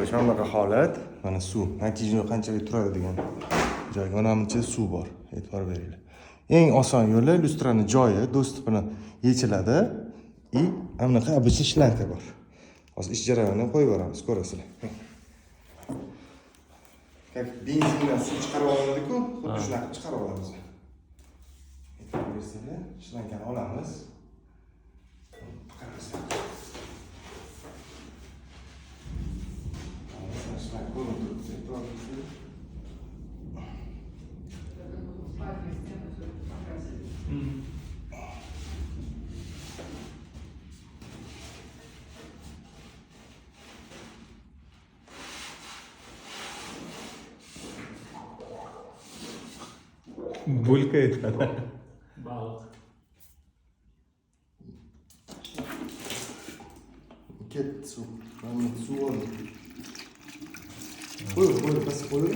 Shunaqa holat, mana suv, natijada qanchalik turadi degan joyga manimcha suv bor, e'tibor beringlar. Eng oson yo'li lyustrani joyi dostupini yechiladi и anaqa обычный shlanka bor. Hozir ish jarayonini qo'yib yuboramiz, ko'rasizlar. Как benzindan suv chiqarib olinadi-ku, xuddi shunaqa chiqarib olamiz. E'tibor bersanglar, shlankani olamiz. Bulka aytadi. Baliq. Ketdi suv. Mana suv oldi. Qo'y, bas qo'y.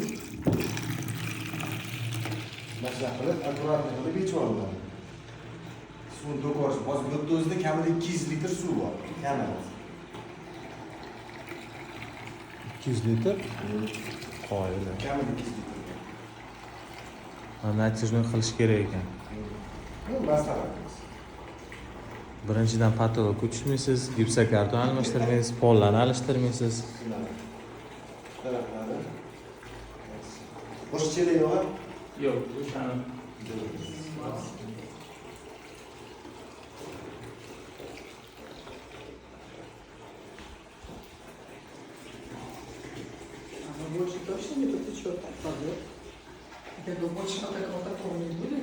Mana qilib, akkuratni qilib yechib oladi. Suvni to'kib hozir bu yerda o'zida kamida 200 litr suv bor. Kamida. 200 litr. Qoyil. Kamida 200 litr. Natijani qilish kerak ekan. Maslahat. Birinchidan patolog ko'chishmaysiz, gipsokarton almashtirmaysiz, pollarni alishtirmaysiz. Boshqa chelak yo'q? Yo'q, o'shani. Больше точно не потечет, падает. Я думаю, больше вот такого не будет.